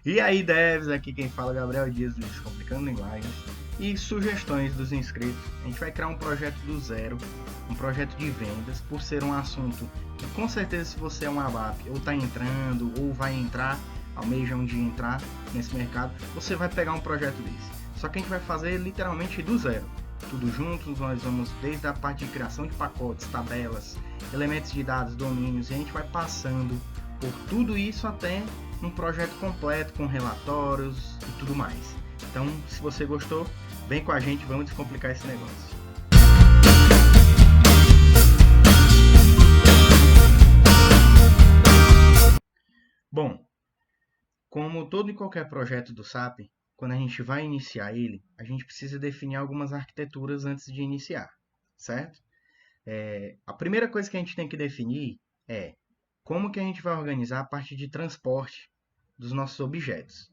E aí, devs, aqui quem fala é Gabriel Dias do Descomplicando Linguagens. E sugestões dos inscritos. A gente vai criar um projeto do zero, um projeto de vendas, por ser um assunto que com certeza se você é um ABAP, ou está entrando, ou vai entrar, almeja um dia entrar nesse mercado, você vai pegar um projeto desse. Só que a gente vai fazer literalmente do zero. Tudo juntos, nós vamos desde a parte de criação de pacotes, tabelas, elementos de dados, domínios, e a gente vai passando por tudo isso até um projeto completo com relatórios e tudo mais. Então, se você gostou, vem com a gente, vamos descomplicar esse negócio. Bom, como todo e qualquer projeto do SAP, quando a gente vai iniciar ele, a gente precisa definir algumas arquiteturas antes de iniciar, certo? A primeira coisa que a gente tem que definir é como que a gente vai organizar a parte de transporte dos nossos objetos.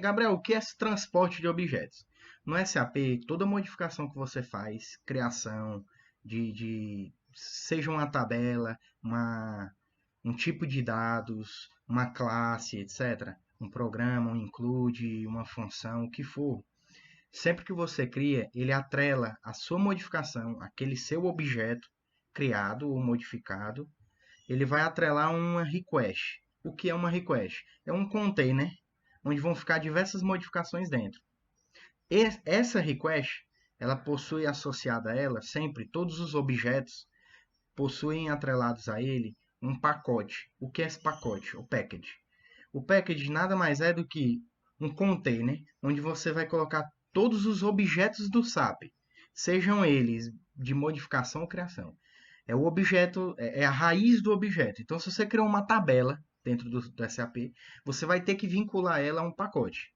Gabriel, o que é esse transporte de objetos? No SAP, toda modificação que você faz, criação seja uma tabela, um tipo de dados, uma classe, etc., um programa, um include, uma função, o que for, sempre que você cria, ele atrela a sua modificação, aquele seu objeto criado ou modificado, ele vai atrelar uma request. O que é uma request? É um container onde vão ficar diversas modificações dentro. Essa request, ela possui associada a ela sempre todos os objetos possuem atrelados a ele um pacote. O que é esse pacote? O package. O package nada mais é do que um container onde você vai colocar todos os objetos do SAP, sejam eles de modificação ou criação. É o objeto, é a raiz do objeto. Então, se você criou uma tabela dentro do SAP, você vai ter que vincular ela a um pacote.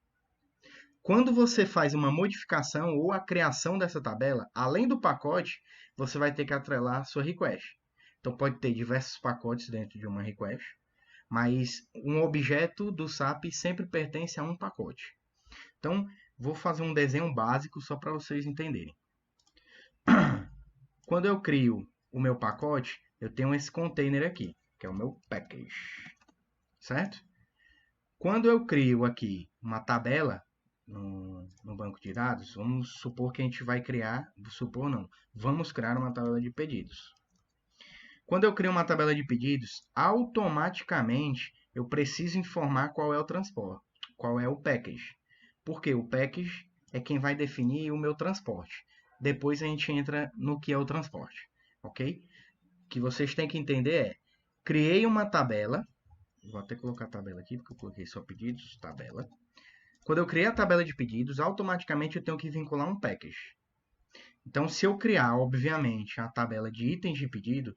Quando você faz uma modificação ou a criação dessa tabela, além do pacote, você vai ter que atrelar a sua request. Então, pode ter diversos pacotes dentro de uma request, mas um objeto do SAP sempre pertence a um pacote. Então, vou fazer um desenho básico só para vocês entenderem. Quando eu crio o meu pacote, eu tenho esse container aqui, que é o meu package, certo? Quando eu crio aqui uma tabela no banco de dados, vamos supor que a gente vai criar, vamos criar uma tabela de pedidos. Quando eu crio uma tabela de pedidos, automaticamente eu preciso informar qual é o transporte, qual é o package. Porque o package é quem vai definir o meu transporte. Depois a gente entra no que é o transporte, ok? O que vocês têm que entender é, criei uma tabela, vou até colocar a tabela aqui, porque eu coloquei só pedidos, tabela. Quando eu criei a tabela de pedidos, automaticamente eu tenho que vincular um package. Então, se eu criar, obviamente, a tabela de itens de pedido,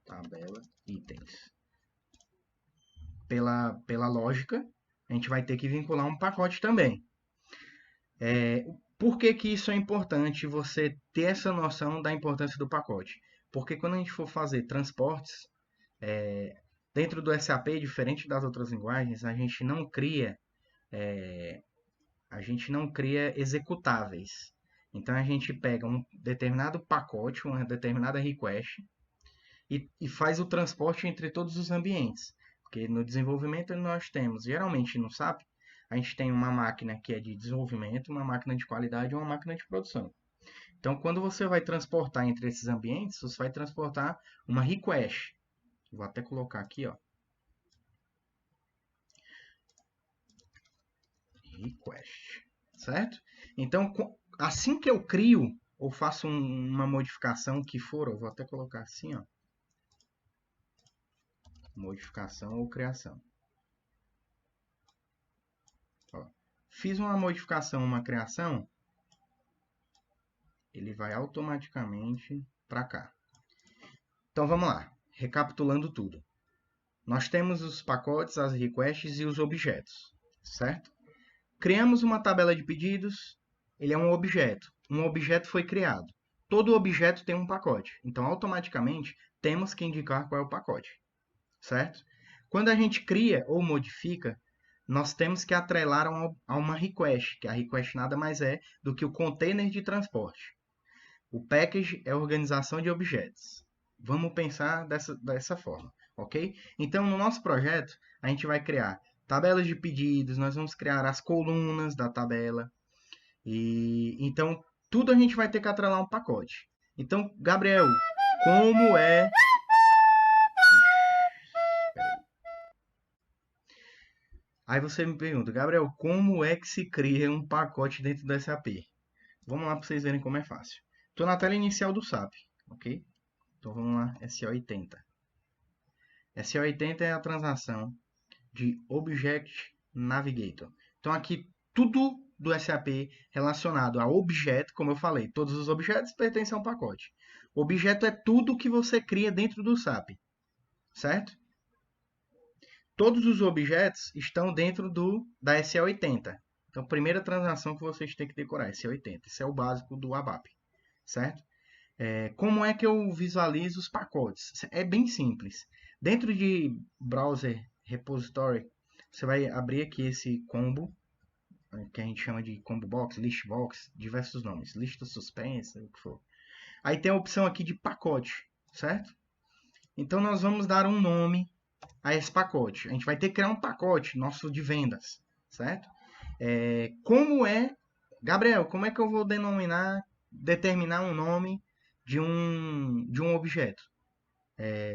tabela itens, pela lógica, a gente vai ter que vincular um pacote também. Por que que isso é importante, você ter essa noção da importância do pacote? Porque quando a gente for fazer transportes, dentro do SAP, diferente das outras linguagens, a gente não cria executáveis. Então a gente pega um determinado pacote, uma determinada request, e faz o transporte entre todos os ambientes. Porque no desenvolvimento nós temos, geralmente no SAP, a gente tem uma máquina que é de desenvolvimento, uma máquina de qualidade e uma máquina de produção. Então, quando você vai transportar entre esses ambientes, você vai transportar uma request. Vou até colocar aqui, ó. Request, certo? Então, assim que eu crio ou faço uma modificação que for, eu vou até colocar assim, ó. Modificação ou criação. Ó, fiz uma modificação, uma criação, ele vai automaticamente para cá. Então vamos lá, recapitulando tudo. Nós temos os pacotes, as requests e os objetos, certo? Criamos uma tabela de pedidos, ele é um objeto. Um objeto foi criado. Todo objeto tem um pacote. Então, automaticamente, temos que indicar qual é o pacote, certo? Quando a gente cria ou modifica, nós temos que atrelar a uma request, que a request nada mais é do que o container de transporte. O package é a organização de objetos. Vamos pensar dessa forma. ok? Então, no nosso projeto, a gente vai criar tabelas de pedidos, nós vamos criar as colunas da tabela, e então tudo a gente vai ter que atrelar um pacote. Então, Gabriel, como é... Aí você me pergunta, Gabriel, como é que se cria um pacote dentro do SAP? Vamos lá para vocês verem como é fácil. Estou na tela inicial do SAP, ok? Então vamos lá, SO80. SO80 é a transação de Object Navigator. Então aqui tudo do SAP relacionado a objeto, como eu falei, todos os objetos pertencem a um pacote. Objeto é tudo que você cria dentro do SAP, certo? Todos os objetos estão dentro da SE80. Então, primeira transação que vocês têm que decorar, SE80. Esse é o básico do ABAP, certo? Como é que eu visualizo os pacotes? É bem simples. Dentro de Browser Repository, você vai abrir aqui esse combo, que a gente chama de combo box, list box, diversos nomes, lista suspensa, o que for. Aí tem a opção aqui de pacote, certo? Então nós vamos dar um nome a esse pacote. A gente vai ter que criar um pacote nosso de vendas, certo? Gabriel, como é que eu vou determinar um nome de um objeto,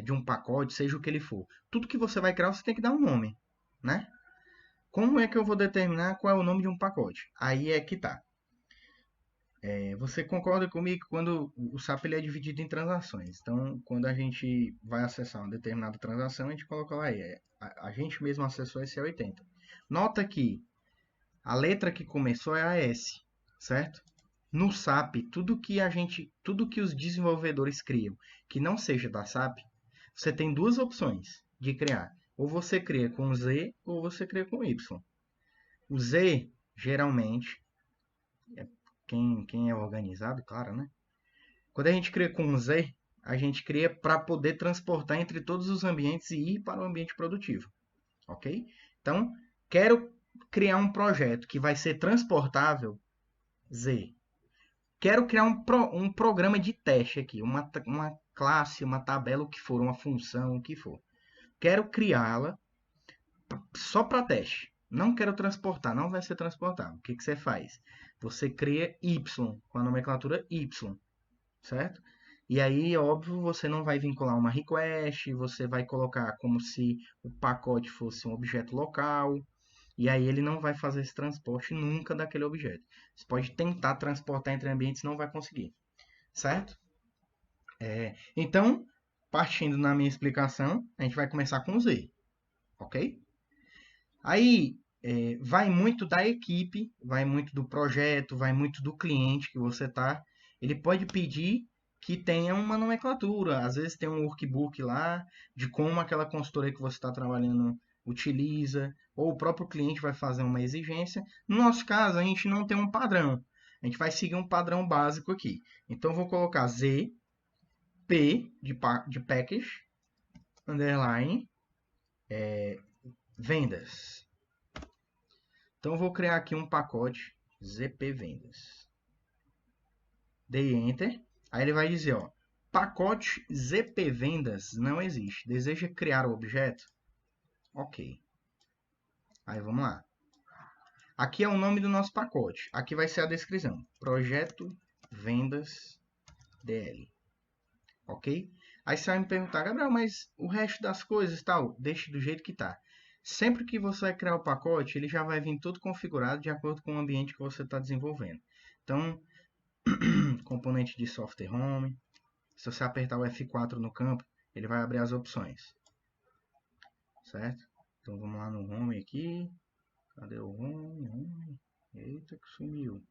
de um pacote, seja o que ele for? Tudo que você vai criar, você tem que dar um nome, né? Como é que eu vou determinar qual é o nome de um pacote? Aí é que tá. Você concorda comigo que quando o SAP ele é dividido em transações? Então, quando a gente vai acessar uma determinada transação, a gente coloca lá aí. A gente mesmo acessou esse 80. Nota que a letra que começou é a S, certo? No SAP, tudo que os desenvolvedores criam que não seja da SAP, você tem duas opções de criar. Ou você cria com Z ou você cria com Y. O Z, geralmente, quem é organizado, claro, né? Quando a gente cria com Z, a gente cria para poder transportar entre todos os ambientes e ir para o ambiente produtivo, ok? Então, quero criar um projeto que vai ser transportável, Z. Quero criar um programa de teste aqui, uma classe, uma tabela, o que for, uma função, o que for. Quero criá-la só para teste. Não quero transportar, não vai ser transportável. O que você faz? Você cria Y, com a nomenclatura Y, certo? E aí, óbvio, você não vai vincular uma request, você vai colocar como se o pacote fosse um objeto local, e aí ele não vai fazer esse transporte nunca daquele objeto. Você pode tentar transportar entre ambientes, não vai conseguir, certo? Então, partindo na minha explicação, a gente vai começar com Z, ok? Aí, vai muito da equipe, vai muito do projeto, vai muito do cliente que você tá. Ele pode pedir que tenha uma nomenclatura. Às vezes tem um workbook lá de como aquela consultoria que você está trabalhando utiliza, ou o próprio cliente vai fazer uma exigência. No nosso caso, a gente não tem um padrão. A gente vai seguir um padrão básico aqui. Então, eu vou colocar Z, P de package, underline, vendas. Então, eu vou criar aqui um pacote ZP Vendas. Dei Enter. Aí ele vai dizer, ó, pacote ZP Vendas não existe. Deseja criar o objeto? Ok. Aí vamos lá. Aqui é o nome do nosso pacote. Aqui vai ser a descrição. Projeto Vendas DL. Ok? Aí você vai me perguntar, Gabriel, mas o resto das coisas tal, deixe do jeito que está. Sempre que você vai criar o pacote, ele já vai vir todo configurado de acordo com o ambiente que você está desenvolvendo. Então, componente de software home. Se você apertar o F4 no campo, ele vai abrir as opções. Certo? Então vamos lá no home aqui. Cadê o home? Eita, que sumiu.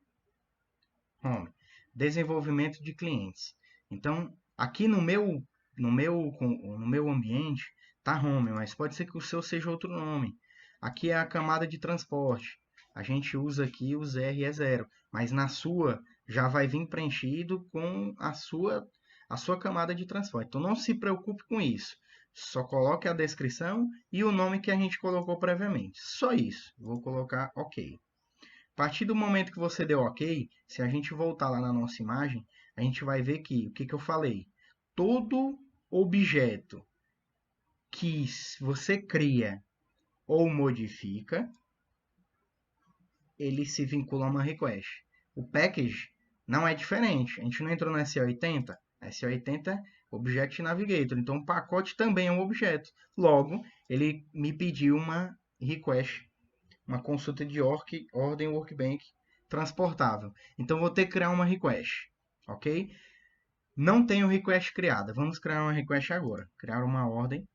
Home. Desenvolvimento de clientes. Então, aqui no meu ambiente, tá home, mas pode ser que o seu seja outro nome. Aqui é a camada de transporte. A gente usa aqui os RE0, mas na sua já vai vir preenchido com a sua camada de transporte. Então não se preocupe com isso. Só coloque a descrição e o nome que a gente colocou previamente. Só isso. Vou colocar OK. A partir do momento que você deu OK, se a gente voltar lá na nossa imagem, a gente vai ver que o que eu falei? Todo objeto que você cria ou modifica, ele se vincula a uma request. O package não é diferente. A gente não entrou no SE80? SE80 é Object Navigator. Então, o pacote também é um objeto. Logo, ele me pediu uma request, uma consulta de ordem workbench transportável. Então, vou ter que criar uma request. Ok? Não tenho request criada. Vamos criar uma request agora. Criar uma ordem.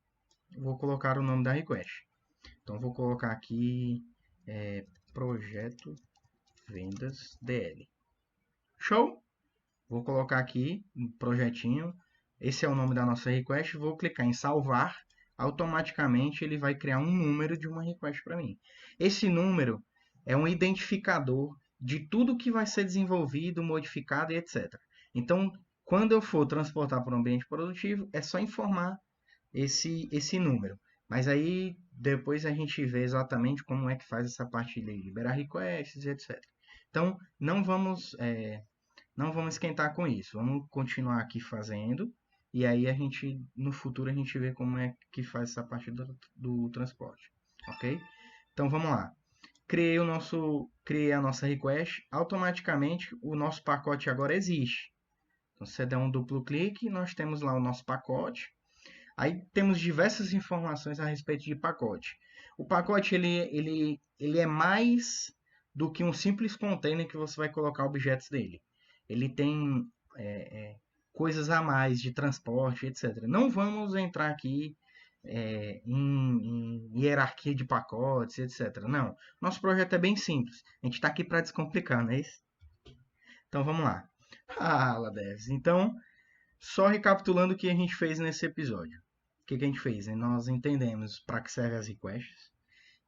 Vou colocar o nome da request. Então, vou colocar aqui projeto vendas DL. Show? Vou colocar aqui um projetinho. Esse é o nome da nossa request. Vou clicar em salvar. Automaticamente ele vai criar um número de uma request para mim. Esse número é um identificador de tudo que vai ser desenvolvido, modificado e etc. Então, quando eu for transportar para um ambiente produtivo, é só informar esse número. Mas aí depois a gente vê exatamente como é que faz essa parte de liberar requests e etc. Então, não vamos esquentar com isso. Vamos continuar aqui fazendo. E aí no futuro, a gente vê como é que faz essa parte do transporte. Ok? Então, vamos lá. Criei a nossa request. Automaticamente, o nosso pacote agora existe. Então, se você der um duplo clique, nós temos lá o nosso pacote. Aí temos diversas informações a respeito de pacote. O pacote ele é mais do que um simples container que você vai colocar objetos dele. Ele tem coisas a mais de transporte, etc. Não vamos entrar aqui em hierarquia de pacotes, etc. Não. Nosso projeto é bem simples. A gente está aqui para descomplicar, não é isso? Então vamos lá. Fala, devs. Então, só recapitulando o que a gente fez nesse episódio. O que a gente fez? Nós entendemos para que servem as requests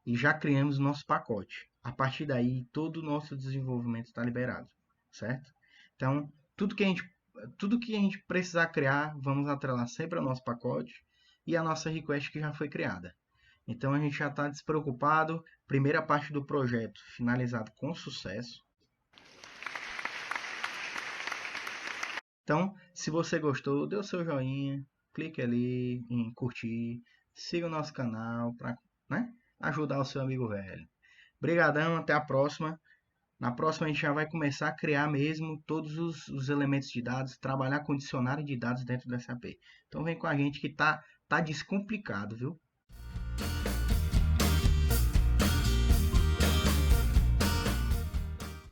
e já criamos o nosso pacote. A partir daí, todo o nosso desenvolvimento está liberado, certo? Então, tudo que a gente precisar criar, vamos atrelar sempre ao nosso pacote e a nossa request que já foi criada. Então, a gente já está despreocupado. Primeira parte do projeto finalizado com sucesso. Então, se você gostou, dê o seu joinha, clique ali em curtir, siga o nosso canal para, né, ajudar o seu amigo velho. Obrigadão, até a próxima. Na próxima a gente já vai começar a criar mesmo todos os elementos de dados, trabalhar com dicionário de dados dentro do SAP. Então vem com a gente que tá descomplicado, viu?